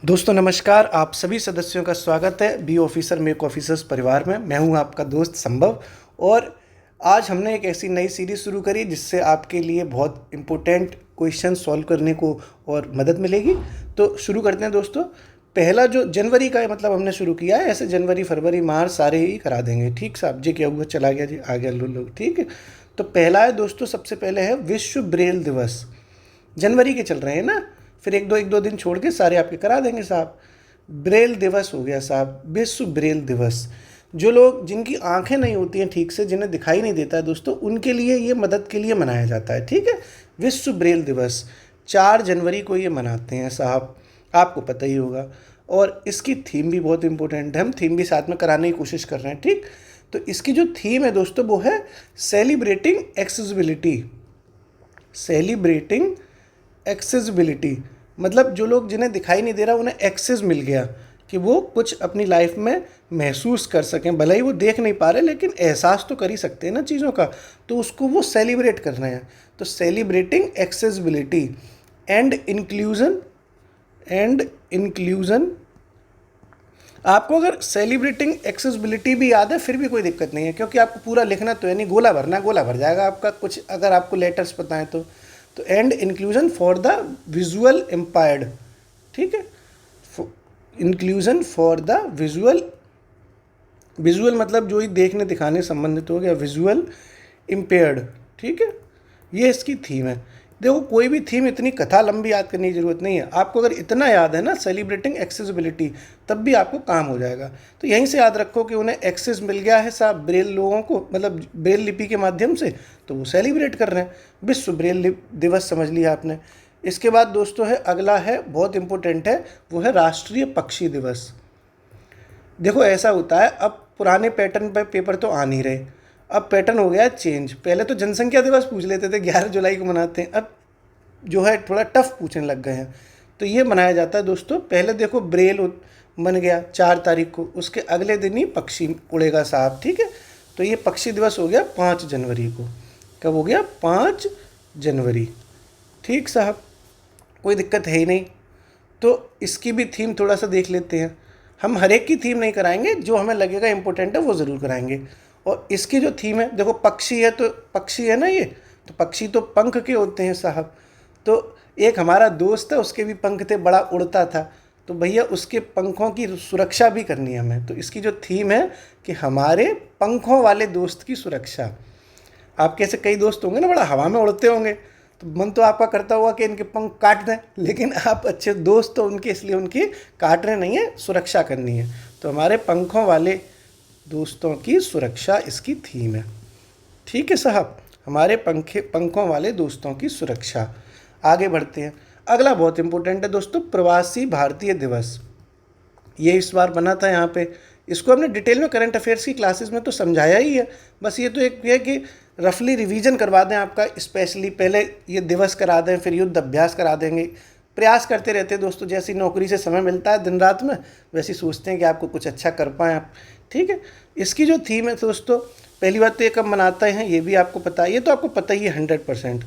दोस्तों नमस्कार। आप सभी सदस्यों का स्वागत है बी ऑफिसर मेक ऑफिसर्स परिवार में। मैं हूं आपका दोस्त संभव और आज हमने एक ऐसी नई सीरीज़ शुरू करी जिससे आपके लिए बहुत इम्पोर्टेंट क्वेश्चन सॉल्व करने को और मदद मिलेगी। तो शुरू करते हैं दोस्तों। पहला जो जनवरी का मतलब हमने शुरू किया है, ऐसे जनवरी फरवरी मार्च सारे ही करा देंगे। ठीक साहब जी, क्या हुआ, चला गया जी, आ गया लोग। ठीक है, तो पहला है दोस्तों, सबसे पहले है विश्व ब्रेल दिवस। जनवरी के चल रहे हैं ना, फिर एक दो दिन छोड़ के सारे आपके करा देंगे साहब। ब्रेल दिवस हो गया साहब, विश्व ब्रेल दिवस। जो लोग जिनकी आंखें नहीं होती हैं ठीक से, जिन्हें दिखाई नहीं देता है दोस्तों, उनके लिए ये मदद के लिए मनाया जाता है। ठीक है, विश्व ब्रेल दिवस 4 जनवरी को ये मनाते हैं साहब, आपको पता ही होगा। और इसकी थीम भी बहुत इंपॉर्टेंट है, हम थीम भी साथ में कराने की कोशिश कर रहे हैं। ठीक, तो इसकी जो थीम है दोस्तों वो है सेलिब्रेटिंग एक्सेसिबिलिटी। सेलिब्रेटिंग एक्सेसिबिलिटी मतलब जो लोग जिन्हें दिखाई नहीं दे रहा उन्हें एक्सेस मिल गया कि वो कुछ अपनी लाइफ में महसूस कर सकें। भले ही वो देख नहीं पा रहे लेकिन एहसास तो कर ही सकते हैं ना चीज़ों का, तो उसको वो सेलिब्रेट कर रहे हैं। तो सेलिब्रेटिंग एक्सेसिबिलिटी एंड इंक्लूजन। आपको अगर सेलिब्रेटिंग एक्सेसिबिलिटी भी याद है फिर भी कोई दिक्कत नहीं है, क्योंकि आपको पूरा लिखना तो है नहीं, गोला भरना, गोला भर जाएगा आपका कुछ अगर आपको लेटर्स पता है तो। And inclusion for the visual impaired. ठीक है, इंक्लूजन फॉर द विजुअल मतलब जो ही देखने दिखाने संबंधित हो गया, विजुअल इम्पेयर्ड। ठीक है, ये इसकी थीम है। देखो, कोई भी थीम इतनी कथा लंबी याद करने की ज़रूरत नहीं है। आपको अगर इतना याद है ना, सेलिब्रेटिंग एक्सेसिबिलिटी, तब भी आपको काम हो जाएगा। तो यहीं से याद रखो कि उन्हें एक्सेस मिल गया है साहब ब्रेल लोगों को, मतलब ब्रेल लिपि के माध्यम से, तो वो सेलिब्रेट कर रहे हैं। विश्व ब्रेल दिवस समझ लिया आपने। इसके बाद दोस्तों है अगला है, बहुत इंपॉर्टेंट है, वो है राष्ट्रीय पक्षी दिवस। देखो ऐसा होता है, अब पुराने पैटर्न पर पेपर तो आ नहीं रहे, अब पैटर्न हो गया है चेंज। पहले तो जनसंख्या दिवस पूछ लेते थे, 11 जुलाई को मनाते हैं, अब जो है थोड़ा टफ पूछने लग गए हैं। तो ये मनाया जाता है दोस्तों। पहले देखो ब्रेल बन गया 4 तारीख को, उसके अगले दिन ही पक्षी उड़ेगा साहब। ठीक है, तो ये पक्षी दिवस हो गया 5 जनवरी को। कब हो गया? 5 जनवरी। ठीक साहब, कोई दिक्कत है ही नहीं। तो इसकी भी थीम थोड़ा सा देख लेते हैं। हम हर एक की थीम नहीं कराएंगे, जो हमें लगेगा इंपॉर्टेंट है वो ज़रूर कराएंगे। और इसकी जो थीम है, देखो पक्षी है तो पक्षी है ना ये, तो पक्षी तो पंख के होते हैं साहब। तो एक हमारा दोस्त है, उसके भी पंख थे, बड़ा उड़ता था, तो भैया उसके पंखों की सुरक्षा भी करनी है हमें। तो इसकी जो थीम है कि हमारे पंखों वाले दोस्त की सुरक्षा। आपके ऐसे कई दोस्त होंगे ना, बड़ा हवा में उड़ते होंगे, तो मन तो आपका करता होगा कि इनके पंख काट दें, लेकिन आप अच्छे दोस्त तो उनके, इसलिए उनकी काटने नहीं है, सुरक्षा करनी है। तो हमारे पंखों वाले दोस्तों की सुरक्षा इसकी थीम है। ठीक है साहब, हमारे पंखों वाले दोस्तों की सुरक्षा। आगे बढ़ते हैं। अगला बहुत इंपॉर्टेंट है दोस्तों, प्रवासी भारतीय दिवस। ये इस बार बना था यहाँ पे। इसको हमने डिटेल में करंट अफेयर्स की क्लासेस में तो समझाया ही है, बस ये तो एक है कि रफली रिवीजन करवा दें आपका। स्पेशली पहले ये दिवस करा दें, फिर युद्ध अभ्यास करा देंगे। प्रयास करते रहते हैं दोस्तों, जैसी नौकरी से समय मिलता है दिन रात में, वैसे सोचते हैं कि आपको कुछ अच्छा कर पाएँ आप। ठीक है, इसकी जो थीम है दोस्तों, पहली बात तो ये कब मनाते हैं ये भी आपको पता है, ये तो आपको पता ही है 100%।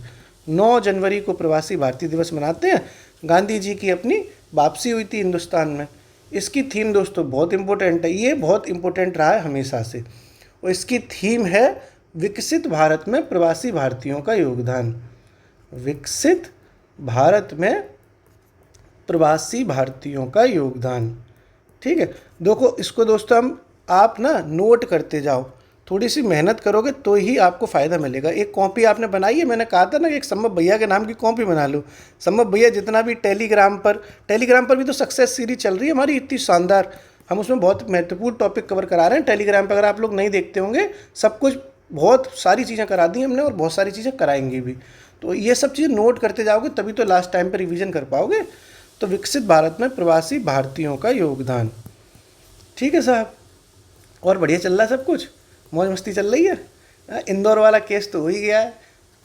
9 जनवरी को प्रवासी भारतीय दिवस मनाते हैं। गांधी जी की अपनी वापसी हुई थी हिंदुस्तान में। इसकी थीम दोस्तों बहुत इंपॉर्टेंट है, ये बहुत इंपॉर्टेंट रहा है हमेशा से। और इसकी थीम है विकसित भारत में प्रवासी भारतीयों का योगदान। विकसित भारत में प्रवासी भारतीयों का योगदान। ठीक है, देखो इसको दोस्तों हम आप ना नोट करते जाओ, थोड़ी सी मेहनत करोगे तो ही आपको फ़ायदा मिलेगा। एक कॉपी आपने बनाई है, मैंने कहा था ना कि एक संभव भैया के नाम की कॉपी बना लो। संभव भैया जितना भी टेलीग्राम पर भी तो सक्सेस सीरीज चल रही है हमारी इतनी शानदार, हम उसमें बहुत महत्वपूर्ण टॉपिक कवर करा रहे हैं टेलीग्राम पर। अगर आप लोग नहीं देखते होंगे, सब कुछ बहुत सारी चीज़ें करा दी हमने और बहुत सारी चीज़ें कराएंगे भी। तो ये सब चीज़ें नोट करते जाओगे तभी तो लास्ट टाइम पर रिविज़न कर पाओगे। तो विकसित भारत में प्रवासी भारतीयों का योगदान। ठीक है साहब, और बढ़िया चल रहा है सब कुछ, मौज मस्ती चल रही है। इंदौर वाला केस तो हो ही गया है,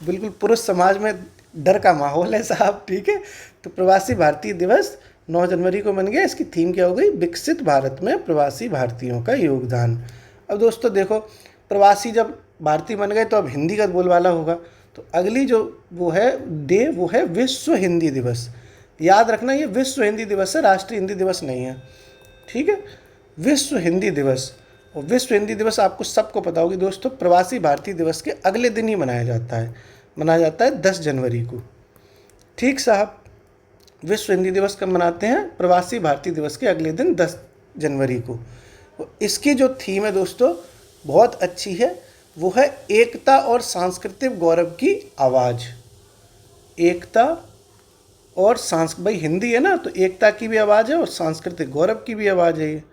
बिल्कुल पुरुष समाज में डर का माहौल है साहब। ठीक है, तो प्रवासी भारतीय दिवस 9 जनवरी को बन गया। इसकी थीम क्या हो गई? विकसित भारत में प्रवासी भारतीयों का योगदान। अब दोस्तों देखो, प्रवासी जब भारतीय बन गए तो अब हिंदी का बोलबाला होगा। तो अगली जो वो है डे, वो है विश्व हिंदी दिवस। याद रखना ये विश्व हिंदी दिवस है, राष्ट्रीय हिंदी दिवस नहीं है, ठीक है। विश्व हिंदी दिवस, और विश्व हिंदी दिवस आपको सबको पता होगी दोस्तों, प्रवासी भारतीय दिवस के अगले दिन ही मनाया जाता है 10 जनवरी को, ठीक साहब। विश्व हिंदी दिवस कब मनाते हैं? प्रवासी भारतीय दिवस के अगले दिन 10 जनवरी को। इसकी जो थीम है दोस्तों बहुत अच्छी है, वो है एकता और सांस्कृतिक गौरव की आवाज़। एकता और भाई हिंदी है ना, तो एकता की भी आवाज़ है और सांस्कृतिक गौरव की भी आवाज़ है ये।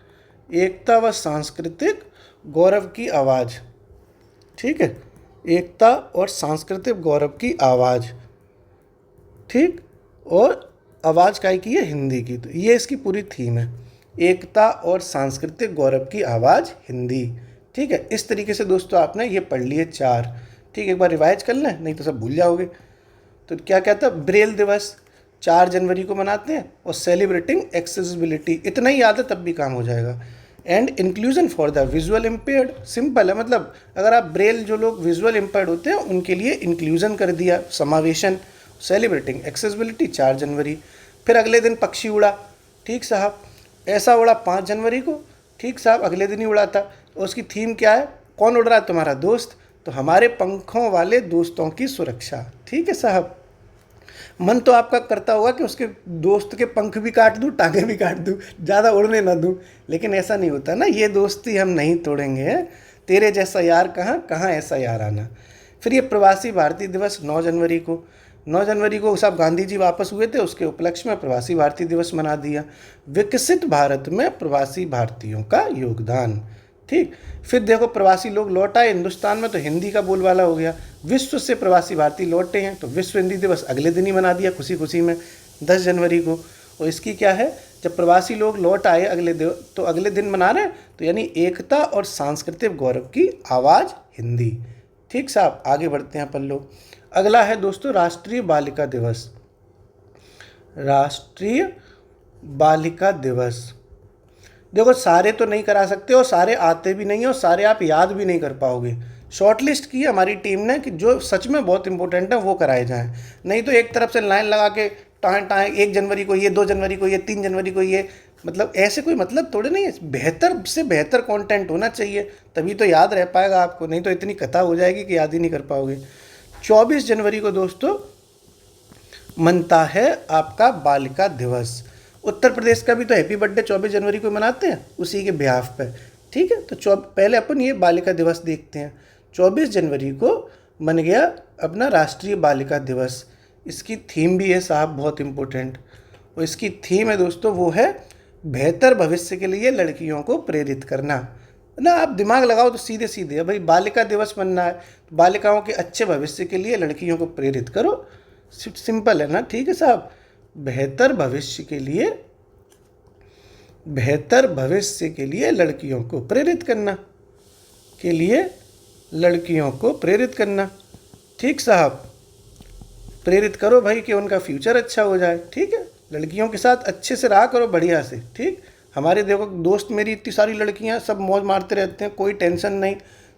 एकता व सांस्कृतिक गौरव की आवाज़, ठीक है, एकता और सांस्कृतिक गौरव की आवाज़, ठीक। और आवाज़ काय की है? हिंदी की। तो ये इसकी पूरी थीम है, एकता और सांस्कृतिक गौरव की आवाज़ हिंदी, ठीक है। इस तरीके से दोस्तों आपने ये पढ़ लिए 4, ठीक। एक बार रिवाइज कर लें, नहीं तो सब भूल जाओगे। तो क्या कहता है? ब्रेल दिवस 4 जनवरी को मनाते हैं, और सेलिब्रेटिंग एक्सेसिबिलिटी, इतना ही याद है तब भी काम हो जाएगा। And inclusion for the visual impaired, simple है, मतलब अगर आप ब्रेल, जो लोग विजुअल इम्पेयर्ड होते हैं उनके लिए इंक्लूजन कर दिया, समावेशन। सेलिब्रेटिंग एक्सेसिबिलिटी 4 जनवरी। फिर अगले दिन पक्षी उड़ा, ठीक साहब, ऐसा उड़ा 5 जनवरी को, ठीक साहब, अगले दिन ही उड़ा था। और उसकी थीम क्या है? कौन उड़ रहा है? तुम्हारा दोस्त, तो हमारे पंखों वाले दोस्तों की सुरक्षा, ठीक है साहब। मन तो आपका करता होगा कि उसके दोस्त के पंख भी काट दूं, टांगें भी काट दूं, ज़्यादा उड़ने ना दूं, लेकिन ऐसा नहीं होता ना, ये दोस्ती हम नहीं तोड़ेंगे, तेरे जैसा यार कहाँ कहाँ ऐसा यार आना। फिर ये प्रवासी भारतीय दिवस 9 जनवरी को, 9 जनवरी को साहब गांधी जी वापस हुए थे, उसके उपलक्ष्य में प्रवासी भारतीय दिवस मना दिया। विकसित भारत में प्रवासी भारतीयों का योगदान, ठीक। फिर देखो प्रवासी लोग लौट आए हिंदुस्तान में, तो हिंदी का बोलबाला हो गया। विश्व से प्रवासी भारतीय लौटे हैं, तो विश्व हिंदी दिवस अगले दिन ही मना दिया खुशी खुशी में 10 जनवरी को। और इसकी क्या है? जब प्रवासी लोग लौट आए तो अगले दिन मना रहे हैं, तो यानी एकता और सांस्कृतिक गौरव की आवाज़ हिंदी, ठीक साहब। आगे बढ़ते हैं अपन लोग। अगला है दोस्तों राष्ट्रीय बालिका दिवस। राष्ट्रीय बालिका दिवस, देखो सारे तो नहीं करा सकते और सारे आते भी नहीं है और सारे आप याद भी नहीं कर पाओगे। शॉर्ट लिस्ट की हमारी टीम ने कि जो सच में बहुत इंपॉर्टेंट है वो कराए जाएं, नहीं तो एक तरफ से लाइन लगा के टाएं टाएं 1 जनवरी को ये, 2 जनवरी को ये, 3 जनवरी को ये, मतलब ऐसे कोई मतलब थोड़े नहीं है। बेहतर से बेहतर कंटेंट होना चाहिए, तभी तो याद रह पाएगा आपको, नहीं तो इतनी कथा हो जाएगी कि याद ही नहीं कर पाओगे। 24 जनवरी को दोस्तों मनता है आपका बालिका दिवस। उत्तर प्रदेश का भी तो हैप्पी बर्थडे 24 जनवरी को मनाते हैं उसी के बिहाफ पे, ठीक है। तो पहले अपन ये बालिका दिवस देखते हैं। 24 जनवरी को बन गया अपना राष्ट्रीय बालिका दिवस। इसकी थीम भी है साहब बहुत इम्पोर्टेंट, और इसकी थीम है दोस्तों वो है बेहतर भविष्य के लिए लड़कियों को प्रेरित करना ना। आप दिमाग लगाओ तो सीधे सीधे भाई बालिका दिवस मनना है, तो बालिकाओं के अच्छे भविष्य के लिए लड़कियों को प्रेरित करो, सिंपल है ना, ठीक है साहब। बेहतर भविष्य के लिए लड़कियों को प्रेरित करना, ठीक साहब। प्रेरित करो भाई कि उनका फ्यूचर अच्छा हो जाए, ठीक है। लड़कियों के साथ अच्छे से रहा करो, बढ़िया से, ठीक। हमारे देखो दोस्त मेरी इतनी सारी लड़कियां, सब मौज मारते रहते हैं, कोई टेंशन नहीं।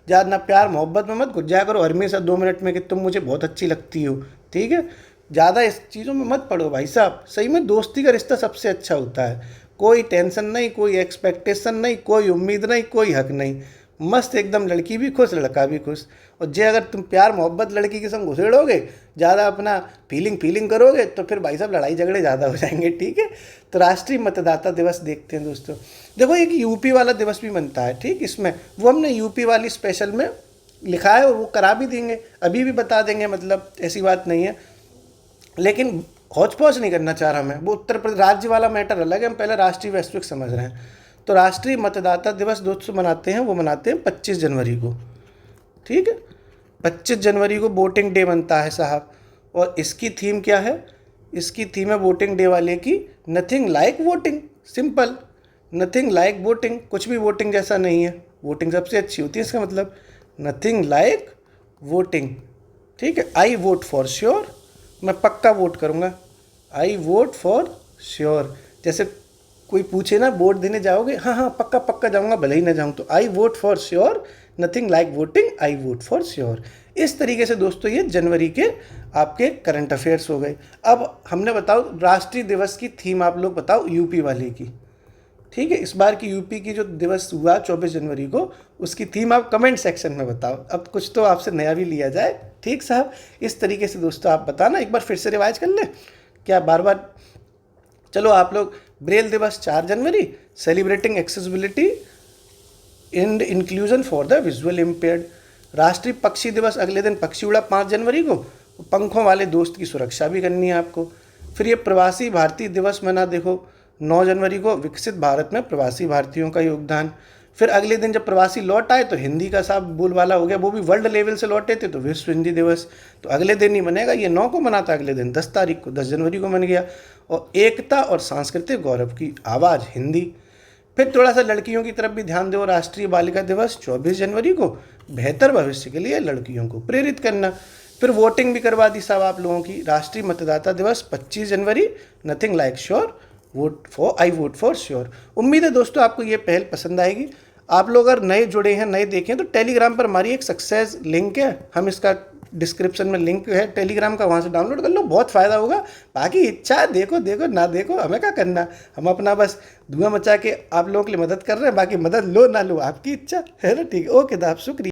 ज़्यादा ना प्यार मोहब्बत में मत घुस जाया करो हमेशा 2 मिनट में कि तुम मुझे बहुत अच्छी लगती हो, ठीक है। ज़्यादा इस चीज़ों में मत पड़ो भाई साहब। सही में दोस्ती का रिश्ता सबसे अच्छा होता है, कोई टेंशन नहीं, कोई एक्सपेक्टेशन नहीं, कोई उम्मीद नहीं, कोई हक नहीं, मस्त एकदम, लड़की भी खुश लड़का भी खुश। और जे अगर तुम प्यार मोहब्बत लड़की के संग घुसेड़ोगे, ज़्यादा अपना फीलिंग करोगे, तो फिर भाई साहब लड़ाई झगड़े ज़्यादा हो जाएंगे, ठीक है। तो राष्ट्रीय मतदाता दिवस देखते हैं दोस्तों। देखो एक यूपी वाला दिवस भी बनता है, ठीक। इसमें वो हमने यूपी वाली स्पेशल में लिखा है और वो करा भी देंगे, अभी भी बता देंगे, मतलब ऐसी बात नहीं है, लेकिन हौच पौच नहीं करना चाह रहा मैं। वो उत्तर प्रदेश राज्य वाला मैटर अलग है, हम पहले राष्ट्रीय वैश्विक समझ रहे हैं। तो राष्ट्रीय मतदाता दिवस दोस्तों मनाते हैं, वो मनाते हैं 25 जनवरी को, ठीक है। 25 जनवरी को वोटिंग डे बनता है साहब। और इसकी थीम क्या है? इसकी थीम है वोटिंग डे वाले की nothing like voting, simple, nothing like voting, कुछ भी वोटिंग जैसा नहीं है, वोटिंग सबसे अच्छी होती है, इसका मतलब नथिंग लाइक वोटिंग, ठीक है। आई वोट फॉर श्योर, मैं पक्का वोट करूँगा, आई वोट फॉर श्योर। जैसे कोई पूछे ना वोट देने जाओगे, हाँ हाँ पक्का जाऊँगा भले ही ना जाऊँ, तो I vote for sure nothing like voting, I vote for sure. इस तरीके से दोस्तों ये जनवरी के आपके करंट अफेयर्स हो गए। अब हमने बताओ राष्ट्रीय दिवस की थीम आप लोग बताओ यूपी वाले की, ठीक है। इस बार की यूपी की जो दिवस हुआ 24 जनवरी को, उसकी थीम आप कमेंट सेक्शन में बताओ। अब कुछ तो आपसे नया भी लिया जाए, ठीक साहब। इस तरीके से दोस्तों आप बताना, एक बार फिर से रिवाइज कर लें, क्या बार बार। चलो आप लोग, ब्रेल दिवस 4 जनवरी, celebrating accessibility and inclusion for the visual impaired. राष्ट्रीय पक्षी दिवस अगले दिन पक्षी उड़ा 5 जनवरी को, पंखों वाले दोस्त की सुरक्षा भी करनी है आपको। फिर ये प्रवासी भारतीय दिवस मना, देखो 9 जनवरी को, विकसित भारत में प्रवासी भारतीयों का योगदान। फिर अगले दिन जब प्रवासी लौट आए तो हिंदी का साहब बोलबाला हो गया, वो भी वर्ल्ड लेवल से लौटे थे तो विश्व हिंदी दिवस। तो अगले दिन ही मनेगा, ये 9 को मना था, अगले दिन 10 तारीख को, 10 जनवरी को मन गया। और एकता और सांस्कृतिक गौरव की आवाज़ हिंदी। फिर थोड़ा सा लड़कियों की तरफ भी ध्यान दो, राष्ट्रीय बालिका दिवस 24 जनवरी को, बेहतर भविष्य के लिए लड़कियों को प्रेरित करना। फिर वोटिंग भी करवा दी साहब आप लोगों की, राष्ट्रीय मतदाता दिवस 25 जनवरी, nothing like sure, vote for, I vote for sure. उम्मीद है दोस्तों आपको ये पहल पसंद आएगी। आप लोग अगर नए जुड़े हैं, नए देखें, तो टेलीग्राम पर हमारी एक सक्सेस लिंक है, हम इसका डिस्क्रिप्शन में लिंक है टेलीग्राम का, वहाँ से डाउनलोड कर लो, बहुत फ़ायदा होगा। बाकी इच्छा है देखो देखो, ना देखो हमें क्या करना, हम अपना बस धुआं मचा के आप लोगों के लिए मदद कर रहे हैं, बाकी मदद लो ना लो आपकी इच्छा है ना, ठीक है। ओके साहब, शुक्रिया।